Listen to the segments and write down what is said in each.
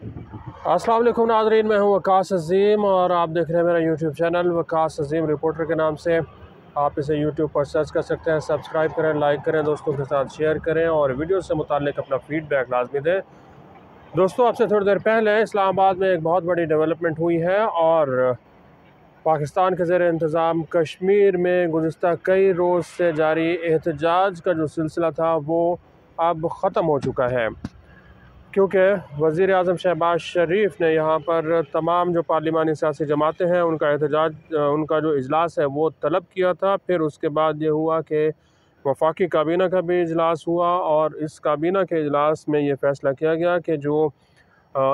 अस्सलाम वालेकुम नाज़रीन, मैं हूं वकास अज़ीम और आप देख रहे हैं मेरा यूट्यूब चैनल वकास अज़ीम रिपोर्टर के नाम से। आप इसे यूट्यूब पर सर्च कर सकते हैं। सब्सक्राइब करें, लाइक करें, दोस्तों के साथ शेयर करें और वीडियो से मुताल्लिक़ अपना फ़ीडबैक लाजमी दें। दोस्तों, आपसे थोड़ी देर पहले इस्लामाबाद में एक बहुत बड़ी डेवलपमेंट हुई है और पाकिस्तान के ज़ेर इंतज़ाम कश्मीर में गुज़िस्ता कई रोज़ से जारी एहतजाज का जो सिलसिला था वो अब ख़त्म हो चुका है, क्योंकि वज़ीर आज़म शहबाज शरीफ ने यहाँ पर तमाम जो पार्लिमानी सियासी जमातें हैं उनका एहतजाज उनका जो इजलास है वो तलब किया था। फिर उसके बाद ये हुआ कि वफाकी काबीना का भी इजलास हुआ और इस काबीना के इजलास में ये फ़ैसला किया गया कि जो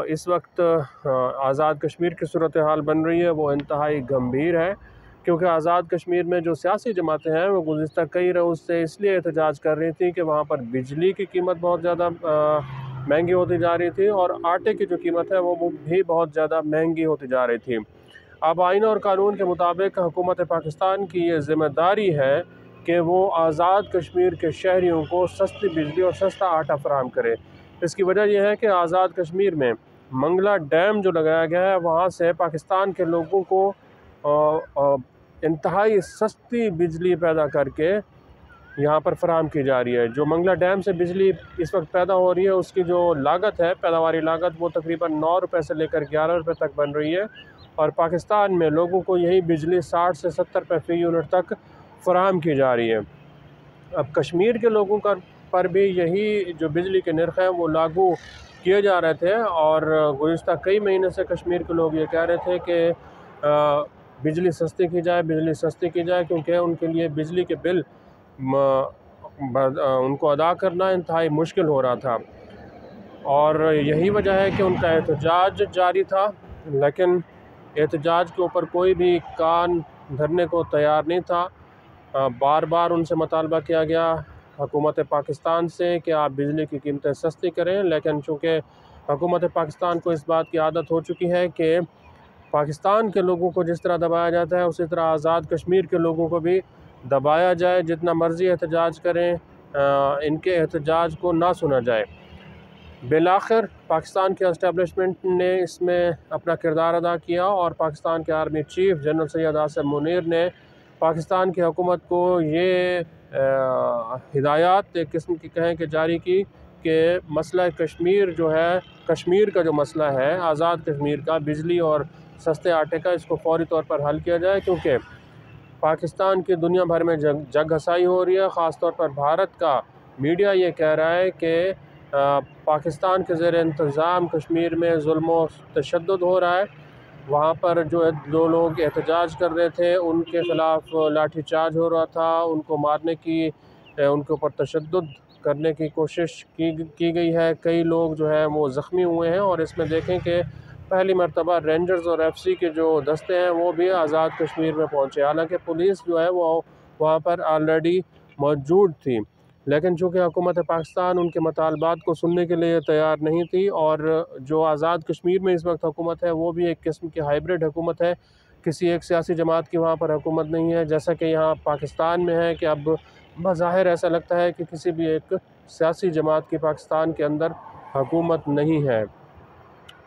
इस वक्त आज़ाद कश्मीर की सूरत हाल बन रही है वो इंतहाई गंभीर है, क्योंकि आज़ाद कश्मीर में जो सियासी जमातें हैं वो गुज़िस्ता कई रोज़ से इसलिए एहतजाज कर रही थी कि वहाँ पर बिजली की कीमत बहुत ज़्यादा महंगी होती जा रही थी और आटे की जो कीमत है वो भी बहुत ज़्यादा महंगी होती जा रही थी। अब आइन और कानून के मुताबिक हुकूमत पाकिस्तान की ये ज़िम्मेदारी है कि वो आज़ाद कश्मीर के शहरियों को सस्ती बिजली और सस्ता आटा फराहम करे। इसकी वजह यह है कि आज़ाद कश्मीर में मंगला डैम जो लगाया गया है वहाँ से पाकिस्तान के लोगों को इंतहाई सस्ती बिजली पैदा करके यहाँ पर फराहम की जा रही है। जो मंगला डैम से बिजली इस वक्त पैदा हो रही है उसकी जो लागत है, पैदावारी लागत, वो तकरीबन 9 रुपये से लेकर 11 रुपये तक बन रही है और पाकिस्तान में लोगों को यही बिजली 60 से 70 रुपये फ़ी यूनिट तक फराहम की जा रही है। अब कश्मीर के लोगों पर भी यही जो बिजली के नर्ख़ हैं वो लागू किए जा रहे थे और गुज़िस्ता कई महीने से कश्मीर के लोग ये कह रहे थे कि बिजली सस्ती की जाए, बिजली सस्ती की जाए, क्योंकि उनके लिए बिजली के बिल उनको अदा करना इंतहाई मुश्किल हो रहा था और यही वजह है कि उनका एहतजाज जारी था। लेकिन एहतजाज के ऊपर कोई भी कान धरने को तैयार नहीं था। बार बार उनसे मुतालबा किया गया हुकूमत पाकिस्तान से कि आप बिजली की कीमतें सस्ती करें, लेकिन चूँकि हुकूमत पाकिस्तान को इस बात की आदत हो चुकी है कि पाकिस्तान के लोगों को जिस तरह दबाया जाता है उसी तरह आज़ाद कश्मीर के लोगों को भी दबाया जाए, जितना मर्ज़ी एहतजाज करें, इनके एहतजाज को ना सुना जाए। बिलाखिर पाकिस्तान के एस्टेब्लिशमेंट ने इसमें अपना किरदार अदा किया और पाकिस्तान के army chief general Syed Asim Munir ने पाकिस्तान की हुकूमत को ये हिदायत एक किस्म की कहें कि जारी की कि मसला कश्मीर जो है, कश्मीर का जो मसला है आज़ाद कश्मीर का, बिजली और सस्ते आटे का, इसको फौरी तौर पर हल किया जाए, क्योंकि पाकिस्तान की दुनिया भर में जग हसाई हो रही है। ख़ास तौर पर भारत का मीडिया ये कह रहा है कि पाकिस्तान के ज़ेर इंतज़ाम कश्मीर में जुल्म और तशद्दुद हो रहा है। वहाँ पर जो लोग एहतजाज कर रहे थे उनके ख़िलाफ़ लाठी चार्ज हो रहा था, उनको मारने की, उनके ऊपर तशद्दुद करने की कोशिश की गई है। कई लोग जो है वो ज़ख्मी हुए हैं और इसमें देखें कि पहली मरतबा रेंजर्स और एफसी के जो दस्ते हैं वो भी आज़ाद कश्मीर में पहुँचे। हालांकि पुलिस जो है वो वहाँ पर ऑलरेडी मौजूद थी, लेकिन चूँकि हुकूमत पाकिस्तान उनके मतालबात को सुनने के लिए तैयार नहीं थी और जो आज़ाद कश्मीर में इस वक्त हुकूमत है वो भी एक किस्म की हाइब्रिड हुकूमत है, किसी एक सियासी जमात की वहाँ पर हुकूमत नहीं है, जैसा कि यहाँ पाकिस्तान में है कि अब बज़ाहिर ऐसा लगता है कि किसी भी एक सियासी जमात की पाकिस्तान के अंदर हुकूमत नहीं है।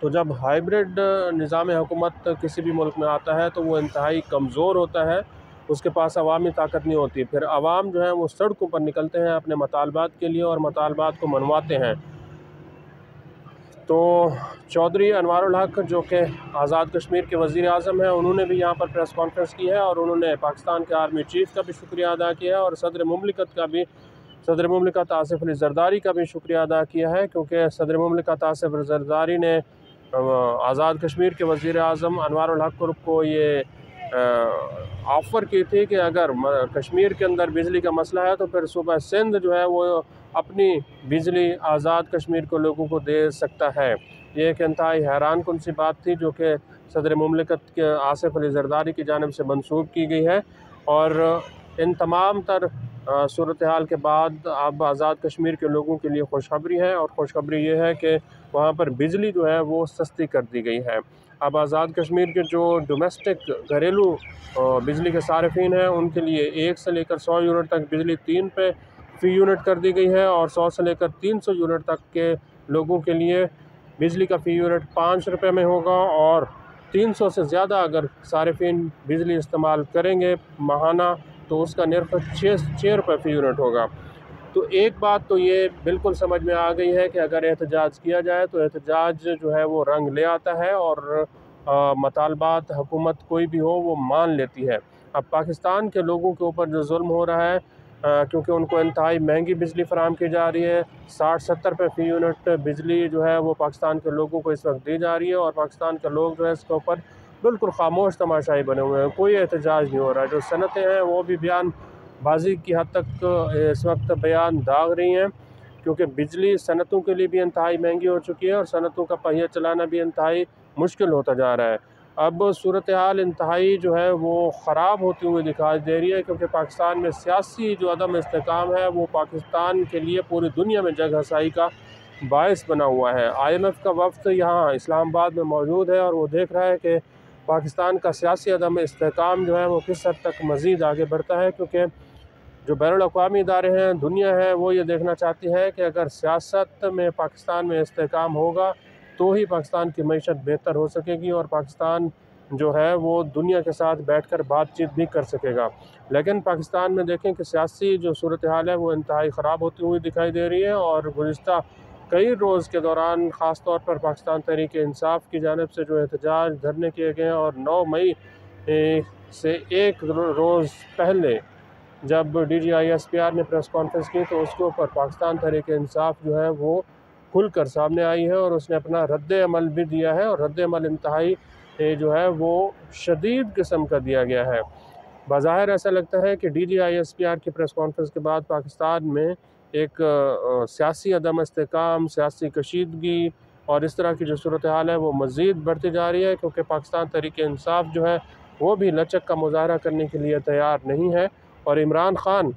तो जब हाइब्रिड निज़ाम हुकूमत किसी भी मुल्क में आता है तो वो इंतहाई कमज़ोर होता है, उसके पास अवामी ताकत नहीं होती। फिर अवाम जो है वो सड़कों पर निकलते हैं अपने मतालबात के लिए और मतालबात को मनवाते हैं। तो चौधरी अनवारुल हक जो कि आज़ाद कश्मीर के वज़ीर आज़म हैं, उन्होंने भी यहाँ पर प्रेस कॉन्फ्रेंस की है और उन्होंने पाकिस्तान के आर्मी चीफ़ का भी शुक्रिया अदा किया है और सदर मुमलिकत आसिफ अली ज़रदारी का भी शुक्रिया अदा किया है, क्योंकि सदर मुमलिकत आसिफ अली ज़रदारी ने आज़ाद कश्मीर के वज़ीर आज़म अनवारुल हक को ये ऑफ़र की थी कि अगर कश्मीर के अंदर बिजली का मसला है तो फिर सूबा सिंध जो है वो अपनी बिजली आज़ाद कश्मीर को लोगों को दे सकता है। ये एक इंतहाई हैरान कुन सी बात थी जो कि सदर मुमलिकत के आसिफ अली ज़रदारी की जानिब से मंसूब की गई है और इन तमाम तर सूरत हाल के बाद अब आज़ाद कश्मीर के लोगों के लिए खुशखबरी है और ख़ुशखबरी ये है कि वहाँ पर बिजली जो है वो सस्ती कर दी गई है। अब आज़ाद कश्मीर के जो डोमेस्टिक घरेलू बिजली के सार्फिन हैं उनके लिए 1 से लेकर 100 यूनिट तक बिजली 3 रुपये फ़ी यूनिट कर दी गई है और 100 से लेकर 300 यूनिट तक के लोगों के लिए बिजली का फ़ी यूनिट 5 रुपये में होगा और 300 से ज़्यादा अगर सारिफिन बिजली इस्तेमाल करेंगे माहाना तो उसका निर्फ 6 रुपये फ़ी यूनिट होगा। तो एक बात तो ये बिल्कुल समझ में आ गई है कि अगर एहतजाज किया जाए तो एहतजाज जो है वो रंग ले आता है और मतालबात हुकूमत कोई भी हो वो मान लेती है। अब पाकिस्तान के लोगों के ऊपर जो जुल्म हो रहा है क्योंकि उनको इंतहाई महंगी बिजली फ़राहम की जा रही है, 60-70 रुपये फ़ी यूनिट बिजली जो है वो पाकिस्तान के लोगों को इस वक्त दी जा रही है और पाकिस्तान के लोग जो है इसके ऊपर बिल्कुल खामोश तमाशाई बने हुए हैं, कोई एहतजाज नहीं हो रहा है। जो सनतें हैं वो भी बयान बाजी की हद तक इस वक्त बयान दाग रही हैं क्योंकि बिजली सनतों के लिए भी इंतहाई महंगी हो चुकी है और सनतों का पहिया चलाना भी इंतहाई मुश्किल होता जा रहा है। अब सूरत हाल इंतहाई जो है वो ख़राब होती हुई दिखाई दे रही है क्योंकि पाकिस्तान में सियासी जो अदम इस्तेकाम है वो पाकिस्तान के लिए पूरी दुनिया में जग हसाई का बायस बना हुआ है। IMF का वफ़द यहाँ इस्लामाबाद में मौजूद है और वो देख रहा है कि पाकिस्तान का सियासी अदम इस्तेकाम जो है वो किस हद तक मज़ीद आगे बढ़ता है क्योंकि जो बैनुल-अक़वामी इदारे हैं, दुनिया है, वो ये देखना चाहती है कि अगर सियासत में पाकिस्तान में इस्तेहकाम होगा तो ही पाकिस्तान की मईशत बेहतर हो सकेगी और पाकिस्तान जो है वो दुनिया के साथ बैठकर बातचीत भी कर सकेगा। लेकिन पाकिस्तान में देखें कि सियासी जो सूरत हाल है वो इंतहाई ख़राब होती हुई दिखाई दे रही है और गुज़िश्ता कई रोज़ के दौरान ख़ास तौर पर पाकिस्तान तहरीक-ए-इंसाफ़ की जानिब से जो एहतजाज धरने किए गए और 9 मई से एक रोज़ पहले जब DGISPR ने प्रेस कॉन्फ्रेंस की तो उसके ऊपर पाकिस्तान तहरीक-ए-इंसाफ़ जो है वो खुलकर सामने आई है और उसने अपना रद्द-ए-अमल भी दिया है और रद्द-ए-अमल इंतहाई जो है वो शदीद किस्म का दिया गया है। बज़ाहिर ऐसा लगता है कि DGISPR की प्रेस कॉन्फ्रेंस के बाद पाकिस्तान में एक सियासी अदम इस्तेहकाम, सियासी कशीदगी और इस तरह की जो सूरत हाल है वो मज़ीद बढ़ती जा रही है क्योंकि पाकिस्तान तहरीक-ए-इंसाफ़ जो है वो भी लचक का मुज़ाहरा करने के लिए तैयार नहीं है। और इमरान ख़ान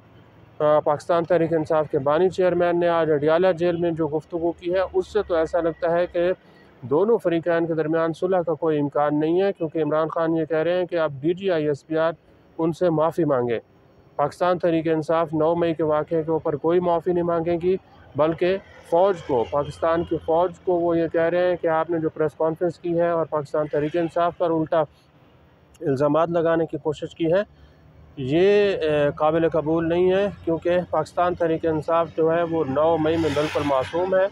पाकिस्तान तहरीक-ए-इंसाफ़ के बानी चेयरमैन ने आज अडियाला जेल में जो गुफ्तगू की है उससे तो ऐसा लगता है कि दोनों फ़रीक़ैन के दरमियान सुलह का कोई इम्कान नहीं है क्योंकि इमरान ख़ान ये कह रहे हैं कि अब DGISPR उनसे माफ़ी मांगे। पाकिस्तान तहरीक-ए-इंसाफ़ 9 मई के वाक़े के ऊपर कोई माफ़ी नहीं मांगेगी बल्कि फ़ौज को, पाकिस्तान की फ़ौज को वो ये कह रहे हैं कि आपने जो प्रेस कॉन्फ्रेंस की है और पाकिस्तान तहरीक-ए-इंसाफ़ पर उल्टा इल्ज़ामात लगाने की कोशिश की है ये काबिल कबूल नहीं है क्योंकि पाकिस्तान तहरीक-ए-इंसाफ़ जो है वो 9 मई में बिल्कुल मासूम है।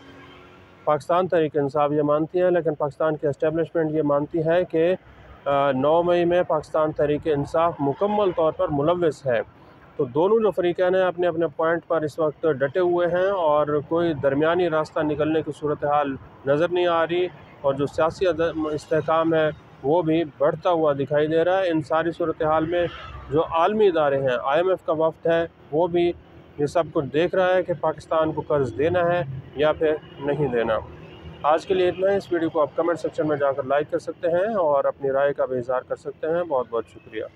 पाकिस्तान तहरीक-ए-इंसाफ़ ये मानती है लेकिन पाकिस्तान की एस्टेब्लिशमेंट ये मानती है कि 9 मई में पाकिस्तान तहरीक-ए-इंसाफ़ मुकम्मल तौर पर मुलव्वस है। तो दोनों जो फ़रीक़ैन हैं अपने अपने पॉइंट पर इस वक्त डटे हुए हैं और कोई दरमियानी रास्ता निकलने की सूरत हाल नज़र नहीं आ रही और जो सियासी इस्तेहकाम है वो भी बढ़ता हुआ दिखाई दे रहा है। इन सारी सूरत हाल में जो आलमी इदारे हैं, IMF का वफ़द है वो भी ये सब कुछ देख रहा है कि पाकिस्तान को कर्ज़ देना है या फिर नहीं देना। आज के लिए इतना ही। इस वीडियो को आप कमेंट सेक्शन में जाकर लाइक कर सकते हैं और अपनी राय का भी इज़हार कर सकते हैं। बहुत बहुत शुक्रिया।